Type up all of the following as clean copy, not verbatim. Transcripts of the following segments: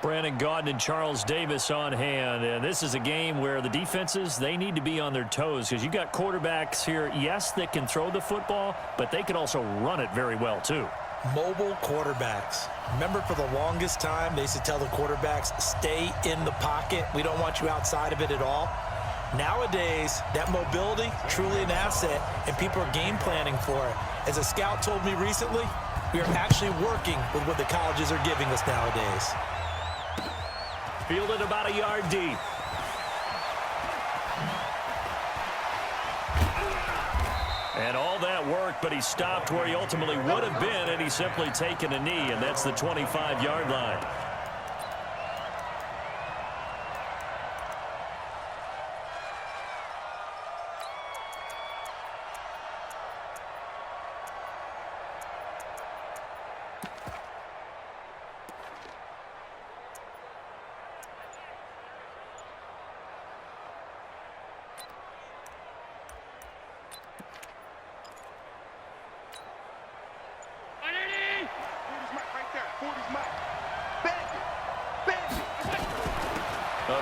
Brandon Gaudin and Charles Davis on hand. And this is a game where the defenses, they need to be on their toes because you've got quarterbacks here, yes, that can throw the football, but they can also run it very well too. Mobile quarterbacks. Remember, for the longest time, they used to tell the quarterbacks, stay in the pocket. We don't want you outside of it at all. Nowadays, that mobility, truly an asset, and people are game planning for it. As a scout told me recently, we are actually working with what the colleges are giving us nowadays. Fielded about a yard deep. And all that work, but he stopped where he ultimately would have been, and he's simply taken a knee, and that's the 25-yard line.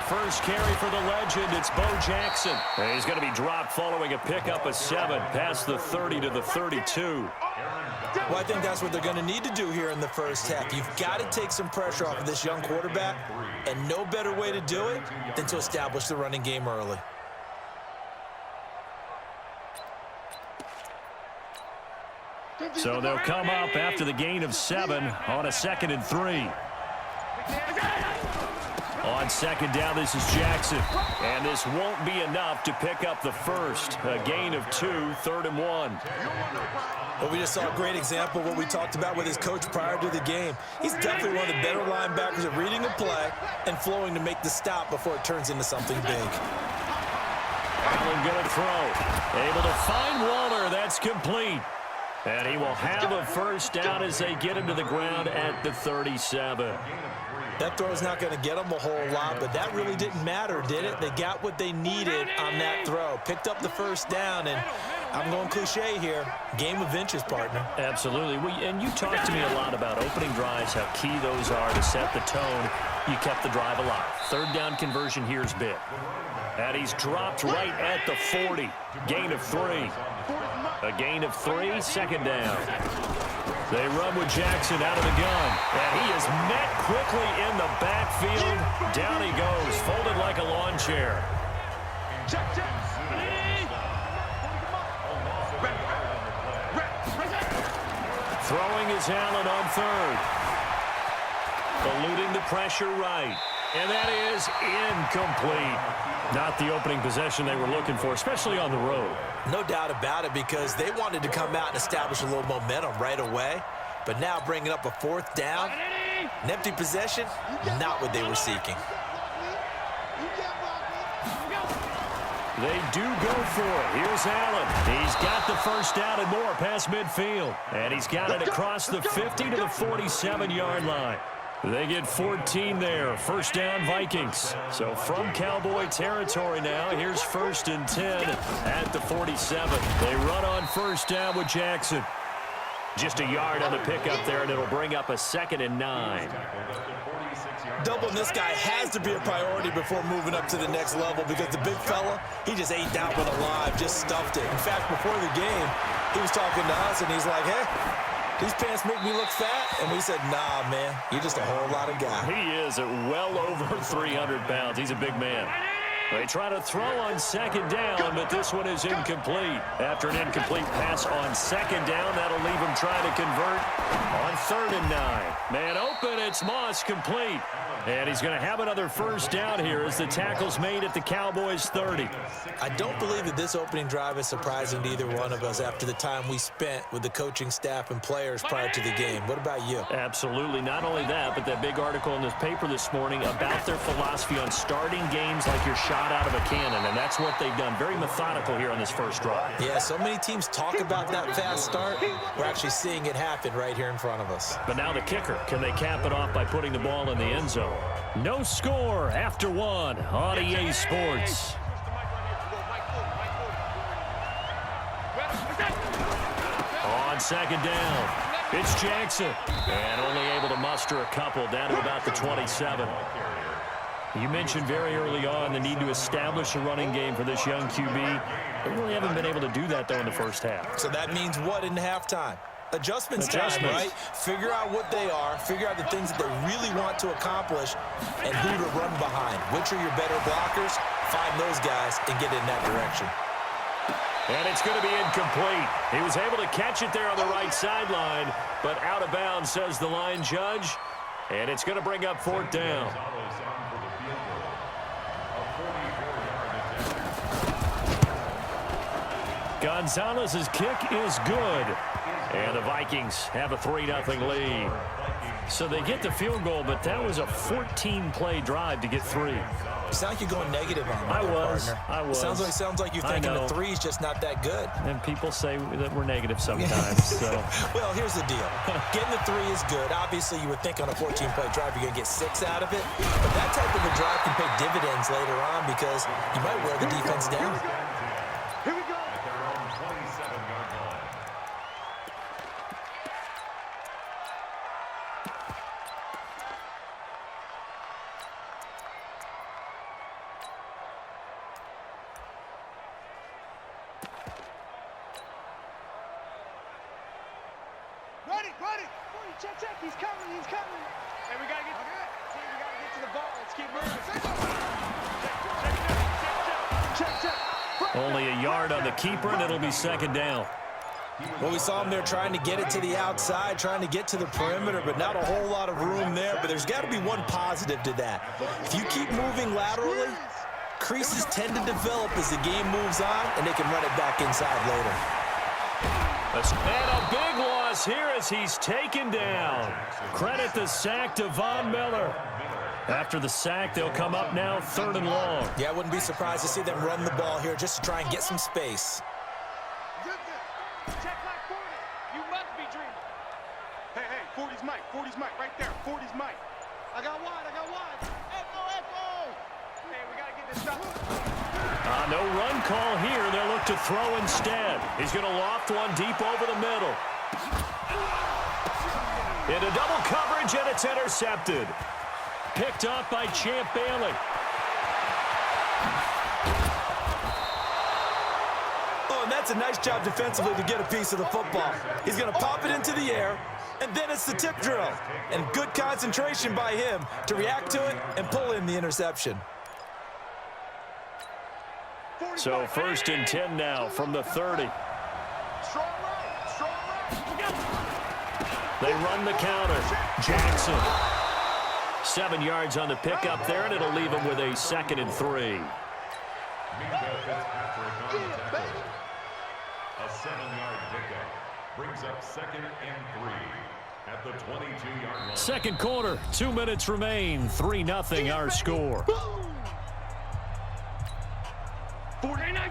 First carry for the legend, it's Bo Jackson. And he's going to be dropped following a pickup of 7 past the 30 to the 32. Well, I think that's what they're going to need to do here in the first half. You've got to take some pressure off of this young quarterback, and no better way to do it than to establish the running game early. So they'll come up after the gain of 7 on a 2nd and 3. On second down, this is Jackson. And this won't be enough to pick up the first. A gain of 2, 3rd and 1. Well, we just saw a great example of what we talked about with his coach prior to the game. He's definitely one of the better linebackers at reading a play and flowing to make the stop before it turns into something big. Allen going to throw. Able to find Waller. That's complete. And he will have a first down as they get him to the ground at the 37. That throw is not going to get them a whole lot, but that really didn't matter, did it? They got what they needed on that throw. Picked up the first down, and I'm going cliche here. Game of inches, partner. Absolutely. And you talked to me a lot about opening drives, how key those are to set the tone. You kept the drive alive. 3rd down conversion here is big. And he's dropped right at the 40. Gain of 3. A gain of 3, 2nd down. They run with Jackson out of the gun. And he is met quickly in the backfield. Down he goes, folded like a lawn chair. Throwing is Allen on 3rd. Eluding the pressure right. And that is incomplete. Not the opening possession they were looking for, especially on the road. No doubt about it, because they wanted to come out and establish a little momentum right away. But now bringing up a 4th down, an empty possession, not what they were seeking. They do go for it. Here's Allen. He's got the first down and more past midfield. And he's got it across the 50 to the 47-yard line. They get 14 there. First down, Vikings. So from Cowboy territory now, here's 1st and 10 at the 47. They run on first down with Jackson. Just a yard on the pickup there, and it'll bring up a 2nd and 9. Doubling this guy has to be a priority before moving up to the next level, because the big fella, he just ate that one alive, just stuffed it. In fact, before the game, he was talking to us, and he's like, hey, these pants make me look fat. And we said, nah, man, you're just a whole lot of guy. He is at well over 300 pounds. He's a big man. They try to throw on 2nd down, but this one is incomplete. After an incomplete pass on 2nd down, that'll leave him trying to convert on 3rd and 9. Man open, it's Moss, complete. And he's going to have another first down here as the tackle's made at the Cowboys' 30. I don't believe that this opening drive is surprising to either one of us after the time we spent with the coaching staff and players prior to the game. What about you? Absolutely. Not only that, but that big article in the paper this morning about their philosophy on starting games like you're shot out of a cannon, and that's what they've done. Very methodical here on this first drive. Yeah, so many teams talk about that fast start. We're actually seeing it happen right here in front of us. But now the kicker. Can they cap it off by putting the ball in the end zone? No score after 1 on EA Sports. On 2nd down. It's Jackson. And only able to muster a couple down to about the 27. You mentioned very early on the need to establish a running game for this young QB. They really haven't been able to do that, though, in the first half. So that means what in halftime? Adjustments time, right? Figure out what they are, figure out the things that they really want to accomplish, and who to run behind. Which are your better blockers? Find those guys and get in that direction. And it's going to be incomplete. He was able to catch it there on the right sideline, but out of bounds, says the line judge. And it's going to bring up 4th down. Gonzalez's kick is good. And the Vikings have a 3-0 lead. So they get the field goal, but that was a 14-play drive to get 3. You sound like you're going negative on me. I was. Sounds like you're thinking the 3's just not that good. And people say that we're negative sometimes. So. Well, here's the deal. Getting the 3 is good. Obviously, you would think on a 14-play drive you're going to get 6 out of it. But that type of a drive can pay dividends later on because you might wear the defense down. Here we go. Ready. Check. He's coming. Hey, we gotta get to the ball. Let's keep moving. Check. Only a yard on the keeper, and it'll be 2nd down. Well, we saw him there trying to get it to the outside, trying to get to the perimeter, but not a whole lot of room there. But there's got to be one positive to that. If you keep moving laterally, creases tend to develop as the game moves on, and they can run it back inside later. And a big loss here as he's taken down. Credit the sack to Von Miller. After the sack, they'll come up now 3rd and long. Yeah, I wouldn't be surprised to see them run the ball here just to try and get some space. Check like 40. You must be dreaming. Hey, 40's Mike, right there. 40's Mike. I got wide. Echo. Hey, we got to get this stuff. No run call here. They'll look to throw instead. He's going to loft one deep over the middle. Into double coverage, and it's intercepted. Picked up by Champ Bailey. Oh, and that's a nice job defensively to get a piece of the football. He's going to pop it into the air, and then it's the tip drill. And good concentration by him to react to it and pull in the interception. So 1st and 10 now from the 30. Strong right. They run the counter. Jackson. 7 yards on the pickup there, and it'll leave him with a 2nd and 3. A 7-yard pickup brings up 2nd and 3 at the 22-yard line. 2nd quarter, 2 minutes remain. 3-0 our score. 49.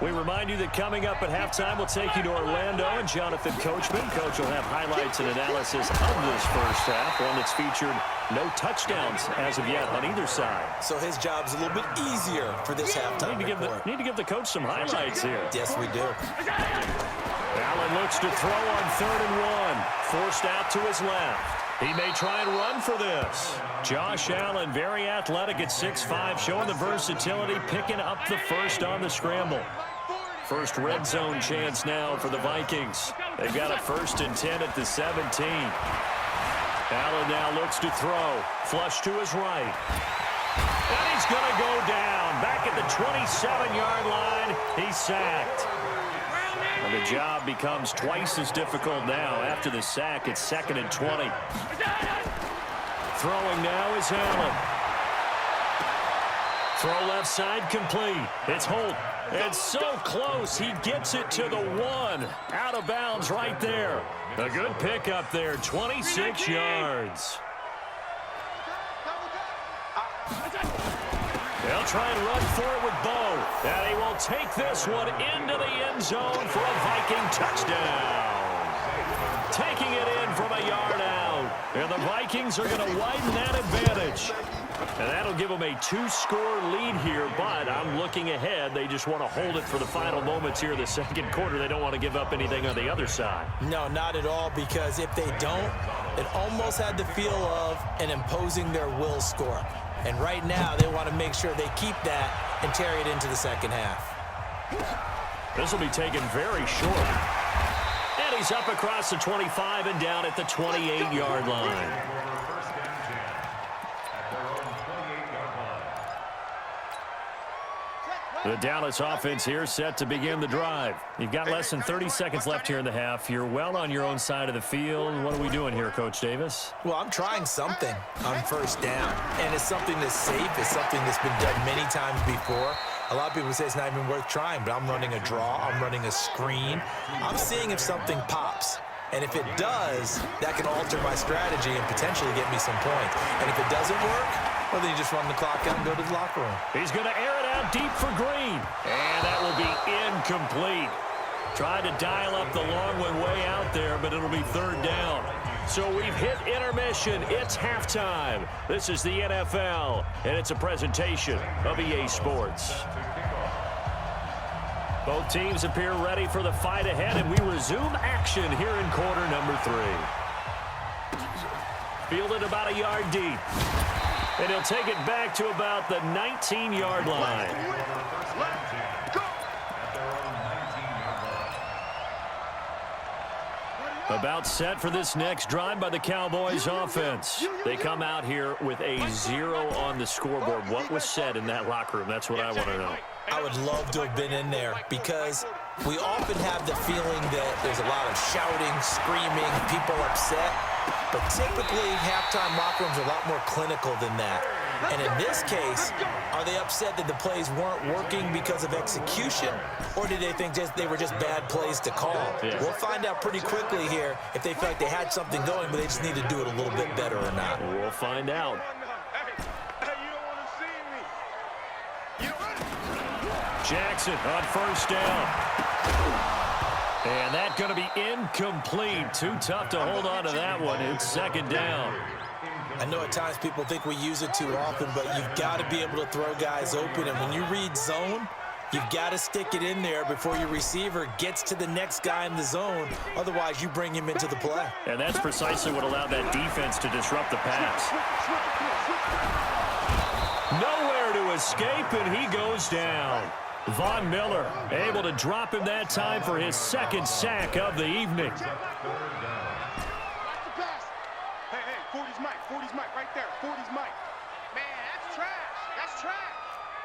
We remind you that coming up at halftime, we'll take you to Orlando and Jonathan Coachman. Coach will have highlights and analysis of this first half, one that's featured no touchdowns as of yet on either side. So his job's a little bit easier for this halftime report. Need to give the coach some highlights here. Yes, we do. Allen looks to throw on 3rd and 1. Forced out to his left. He may try and run for this. Josh Allen, very athletic at 6'5", showing the versatility, picking up the first on the scramble. First red zone chance now for the Vikings. They've got a 1st and 10 at the 17. Allen now looks to throw. Flush to his right. And he's going to go down. Back at the 27-yard line, he's sacked. And the job becomes twice as difficult now. After the sack, it's 2nd and 20. Throwing now is Allen. Throw left side complete. It's Holt. It's so close. He gets it to the 1. Out of bounds right there. A good pickup there. 26 yards. They'll try and run for it with Bo. And he will take this one into the end zone for a Viking touchdown. Taking it in from a yard out. And the Vikings are going to widen that advantage. And that'll give them a 2-score lead here, but I'm looking ahead. They just want to hold it for the final moments here in the second quarter. They don't want to give up anything on the other side. No, not at all, because if they don't, it almost had the feel of an imposing their will score. And right now, they want to make sure they keep that and carry it into the second half. This will be taken very short. And he's up across the 25 and down at the 28-yard line. The Dallas offense here set to begin the drive. You've got less than 30 seconds left here in the half. You're well on your own side of the field. What are we doing here, Coach Davis? Well, I'm trying something on first down, and it's something that's safe. It's something that's been done many times before. A lot of people say it's not even worth trying, but I'm running a draw. I'm running a screen. I'm seeing if something pops. And if it does, that can alter my strategy and potentially get me some points. And if it doesn't work, well, then you just run the clock out and go to the locker room. He's going to air it out deep for Green. And that will be incomplete. Tried to dial up the long one way out there, but it'll be third down. So we've hit intermission. It's halftime. This is the NFL, and it's a presentation of EA Sports. Both teams appear ready for the fight ahead, and we resume action here in quarter number 3. Fielded about a yard deep. And he'll take it back to about the 19-yard line. About set for this next drive by the Cowboys offense. They come out here with a 0 on the scoreboard. What was said in that locker room? That's what I want to know. I would love to have been in there because we often have the feeling that there's a lot of shouting, screaming, people upset. But typically, halftime locker rooms are a lot more clinical than that. And in this case, are they upset that the plays weren't working because of execution? Or did they think they were just bad plays to call? Yeah. We'll find out pretty quickly here if they felt like they had something going, but they just need to do it a little bit better or not. We'll find out. Jackson on first down. And that's going to be incomplete. Too tough to hold on to that one. It's second down. I know at times people think we use it too often, but you've got to be able to throw guys open. And when you read zone, you've got to stick it in there before your receiver gets to the next guy in the zone. Otherwise, you bring him into the play. And that's precisely what allowed that defense to disrupt the pass. Nowhere to escape, and he goes down. Von Miller able to drop him that time for his second sack of the evening. Hey, 40's Mike. 40's Mike right there. 40's Mike. Man, that's trash. That's trash.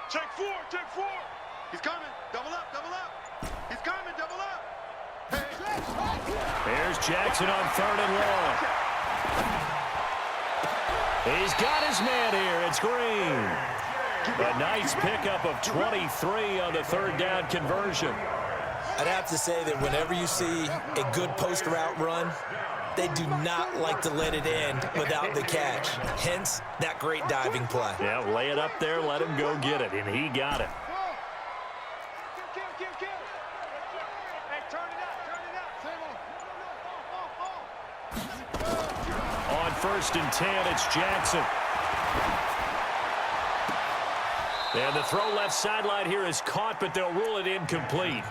Check 4. Check 4. He's coming. Double up. Double up. He's coming. Double up. Hey. Here's Jackson on third and long. He's got his man here. It's Green. A nice pickup of 23 on the third down conversion. I'd have to say that whenever you see a good post route run, they do not like to let it end without the catch. Hence, that great diving play. Yeah, lay it up there, let him go get it, and he got it. Hey, turn it up. On first and 10, it's Jackson. And the throw left sideline here is caught, but they'll rule it incomplete.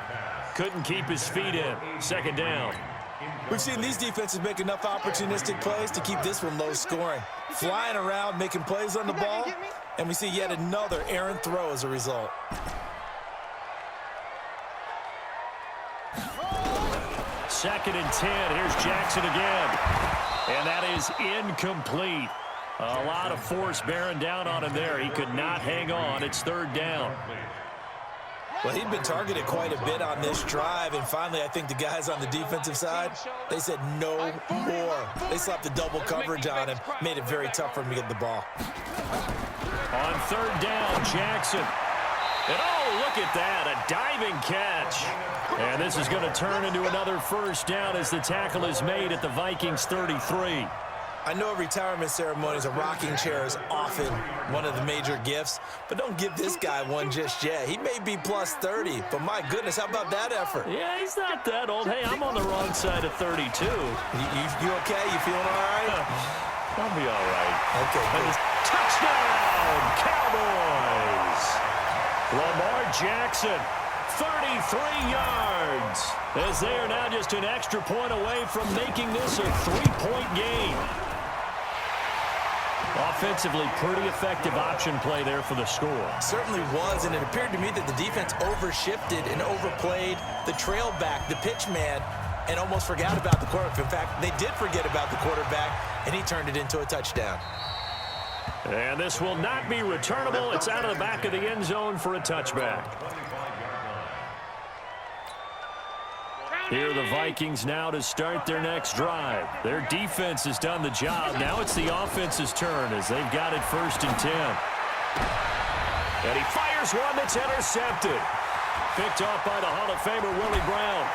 Couldn't keep his feet in. Second down. We've seen these defenses make enough opportunistic plays to keep this one low scoring. Flying around, making plays on the ball, and we see yet another errant throw as a result. Second and 10. Here's Jackson again. And that is incomplete. A lot of force bearing down on him there. He could not hang on. It's third down. Well, he'd been targeted quite a bit on this drive, and finally I think the guys on the defensive side, they said no more. They slapped the double coverage on him, made it very tough for him to get the ball. On third down, Jackson. And oh, look at that, a diving catch. And this is going to turn into another first down as the tackle is made at the Vikings 33. I know retirement ceremonies, a rocking chair is often one of the major gifts, but don't give this guy one just yet. He may be plus 30, but my goodness, how about that effort? Yeah, he's not that old. Hey, I'm on the wrong side of 32. You okay? You feeling all right? I'll be all right. Okay, good. Touchdown! Cowboys. Lamar Jackson, 33 yards, as they are now just an extra point away from making this a 3-point game. Offensively, pretty effective option play there for the score. Certainly was, and it appeared to me that the defense overshifted and overplayed the trail back, the pitch man, and almost forgot about the quarterback. In fact, they did forget about the quarterback, and he turned it into a touchdown. And this will not be returnable. It's out of the back of the end zone for a touchback. Here are the Vikings now to start their next drive. Their defense has done the job. Now it's the offense's turn as they've got it 1st and 10. And he fires one that's intercepted. Picked off by the Hall of Famer, Willie Brown.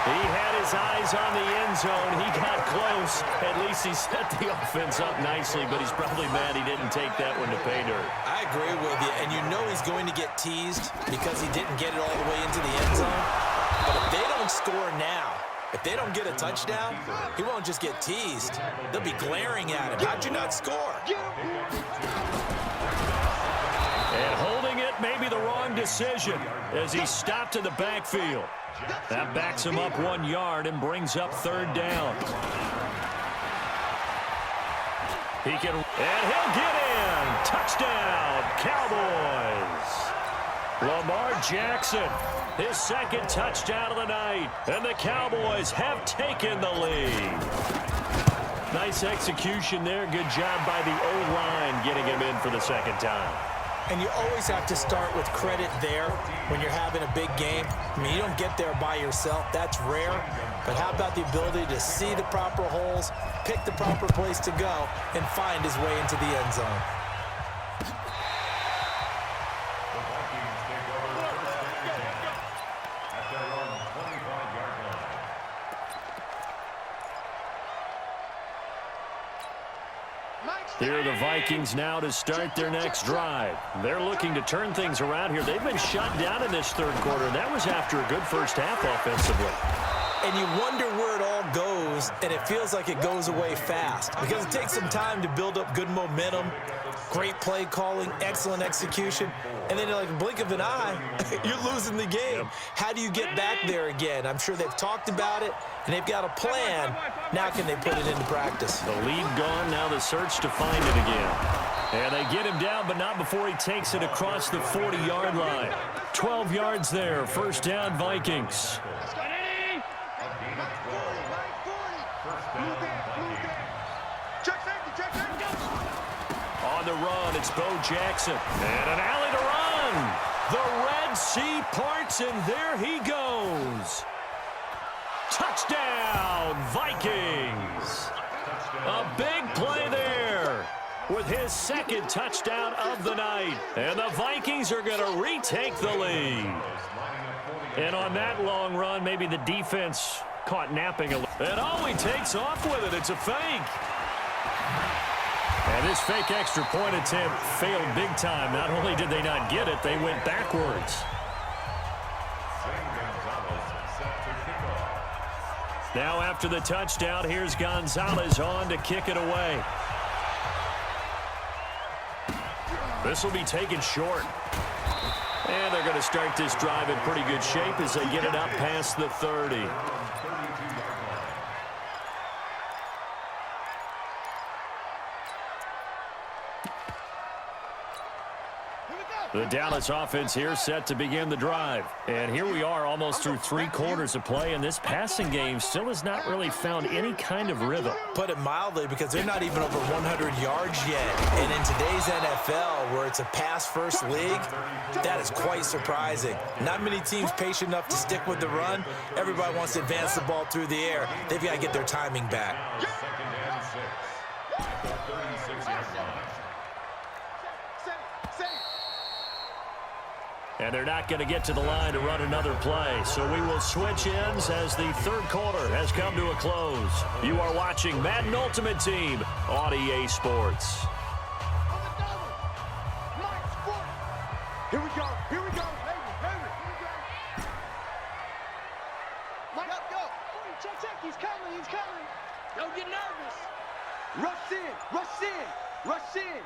He had his eyes on the end zone. He got close. At least he set the offense up nicely, but he's probably mad he didn't take that one to pay dirt. I agree with you, and you know he's going to get teased because he didn't get it all the way into the end zone. But if they don't score now, if they don't get a touchdown, he won't just get teased. They'll be glaring at him. How'd you not score? And holding it may be the wrong decision as he stopped in the backfield. That backs him up 1 yard and brings up 3rd down. And he'll get in. Touchdown, Cowboys. Lamar Jackson, his 2nd touchdown of the night. And the Cowboys have taken the lead. Nice execution there. Good job by the O-line getting him in for the 2nd time. And you always have to start with credit there when you're having a big game. I mean, you don't get there by yourself. That's rare. But how about the ability to see the proper holes, pick the proper place to go, and find his way into the end zone? Here are the Vikings now to start their next drive. They're looking to turn things around here. They've been shut down in this 3rd quarter. That was after a good first half offensively. And you wonder where it all goes, and it feels like it goes away fast because it takes some time to build up good momentum, great play calling, excellent execution, and then like a blink of an eye, you're losing the game. Yep. How do you get back there again? I'm sure they've talked about it, and they've got a plan. Now can they put it into practice? The lead gone, now the search to find it again. And they get him down, but not before he takes it across the 40-yard line. 12 yards there, 1st down Vikings. On the run, it's Bo Jackson. And an alley to run. The Red Sea parts, and there he goes. Touchdown, Vikings. A big play there with his 2nd touchdown of the night. And the Vikings are going to retake the lead. And on that long run, maybe the defense caught napping a little. And he takes off with it. It's a fake. And this fake extra point attempt failed big time. Not only did they not get it, they went backwards. Now after the touchdown, here's Gonzalez on to kick it away. This will be taken short. And they're going to start this drive in pretty good shape as they get it up past the 30. The Dallas offense here set to begin the drive. And here we are almost through 3 quarters of play, and this passing game still has not really found any kind of rhythm. Put it mildly, because they're not even over 100 yards yet. And in today's NFL, where it's a pass-first league, that is quite surprising. Not many teams patient enough to stick with the run. Everybody wants to advance the ball through the air. They've got to get their timing back. And they're not going to get to the line to run another play. So we will switch ends as the 3rd quarter has come to a close. You are watching Madden Ultimate Team on EA Sports. Here we go. Here we go. Mike, go. Check. He's coming. Don't get nervous. Rush in.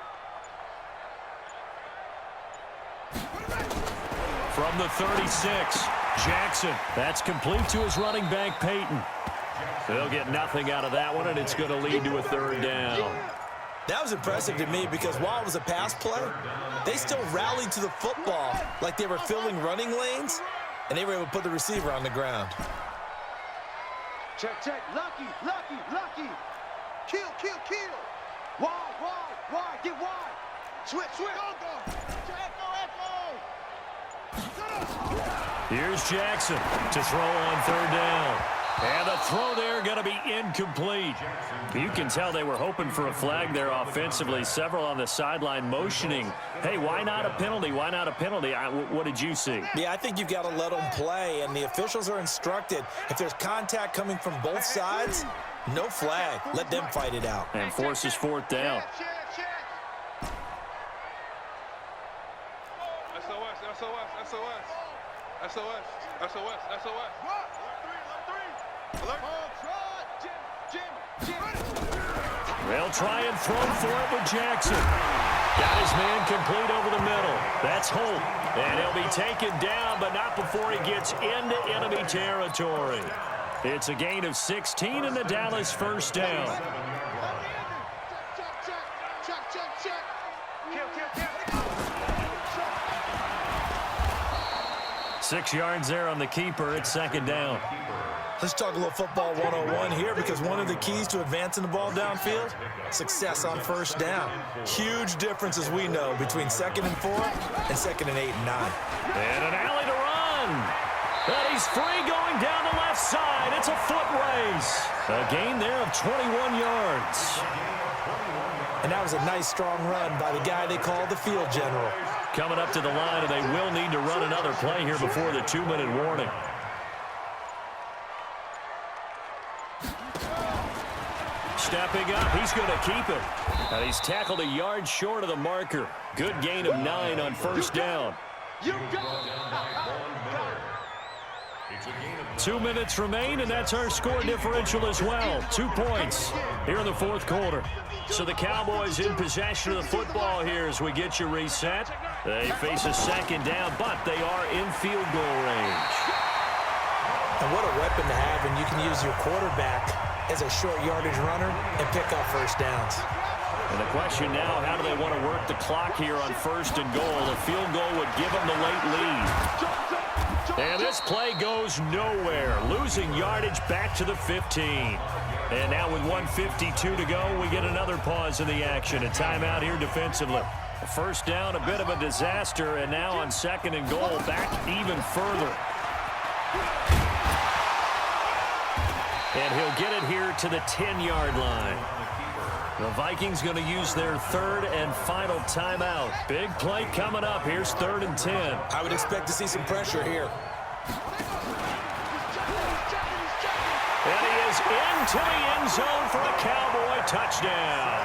from the 36. Jackson, that's complete to his running back, Peyton. They'll get nothing out of that one, and it's going to lead to a third down. That was impressive to me because while it was a pass play, they still rallied to the football like they were filling running lanes, and they were able to put the receiver on the ground. Check, check. Lucky, lucky, lucky. Kill, kill, kill. Wide, wide, wide. Get wide. Switch, switch. Go. Here's Jackson to throw on third down. And the throw there going to be incomplete. You can tell they were hoping for a flag there offensively. Several on the sideline motioning, hey, why not a penalty? Why not a penalty? What did you see? Yeah, I think you've got to let them play, and the officials are instructed. If there's contact coming from both sides, no flag. Let them fight it out. And forces fourth down. They'll try and throw for it with Jackson. Got his man complete over the middle. That's Holt. And he'll be taken down, but not before he gets into enemy territory. It's a gain of 16 and the Dallas first down. Check. 6 yards there on the keeper. It's second down. Let's talk a little football 101 here because one of the keys to advancing the ball downfield, success on first down. Huge difference, as we know, between 2nd and 4 and 2nd and 8 and 9. And an alley to run. And he's free going down the left side. It's a foot race. A gain there of 21 yards. And that was a nice, strong run by the guy they call the field general. Coming up to the line, and they will need to run another play here before the 2-minute warning. Stepping up, he's going to keep it. And he's tackled a yard short of the marker. Good gain of 9 on first down. 2 minutes remain, and that's our score differential as well. 2 points here in the fourth quarter. So the Cowboys in possession of the football here as we get you reset. They face a second down, but they are in field goal range. And what a weapon to have when you can use your quarterback as a short yardage runner and pick up first downs. And the question now, how do they want to work the clock here on first and goal? A field goal would give them the late lead. And this play goes nowhere, losing yardage back to the 15. And now with 1:52 to go, we get another pause in the action. A timeout here defensively. A first down, a bit of a disaster, and now on second and goal, back even further. And he'll get it here to the 10-yard line. The Vikings going to use their third and final timeout. Big play coming up. Here's 3rd and 10. I would expect to see some pressure here. And he is into the end zone for a Cowboy touchdown.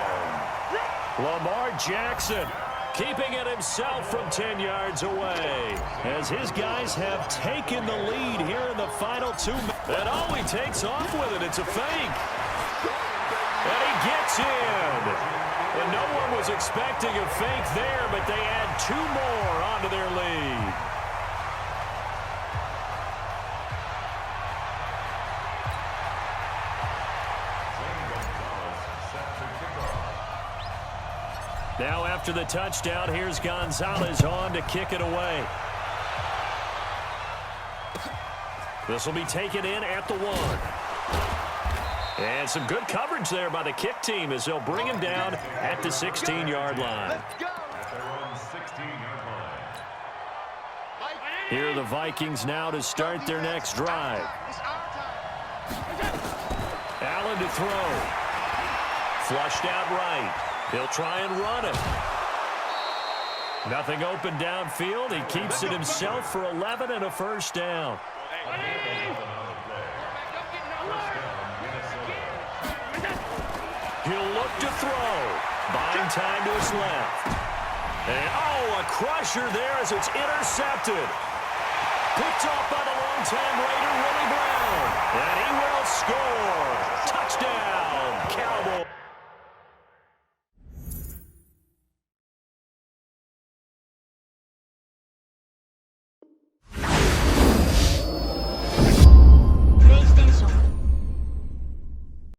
Lamar Jackson keeping it himself from 10 yards away as his guys have taken the lead here in the final 2 minutes. And all he takes off with it, it's a fake. And he gets in. And no one was expecting a fake there, but they add 2 more onto their lead. Now after the touchdown, here's Gonzalez on to kick it away. This will be taken in at the 1. And some good coverage there by the kick team as they'll bring him down at the 16-yard line. Here are the Vikings now to start their next drive. Allen to throw. Flushed out right. He'll try and run it. Nothing open downfield. He keeps it himself for 11 and a first down. He'll look to throw. Buying time to his left. And, a crusher there as it's intercepted. Picked off by the longtime Raider